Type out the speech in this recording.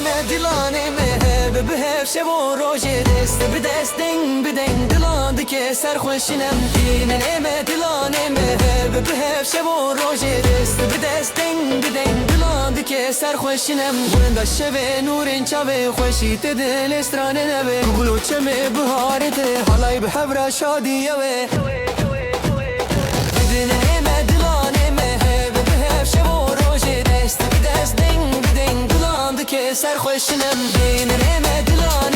me dilane me hebe behev şevo roje dest bi destin biden dilan dike serxweşinem dinene me dilane me hebe behev şevo roje dest bi destin biden dilan dike serxweşinem wenda şeve nurin çave xweşî te dil Stranên ve guluçe me biharete halay bi hevra şadiye ve dinene me dilane me hebe behev şevo roje dest bi destin biden dilan dike serxweşinem dinene me dilane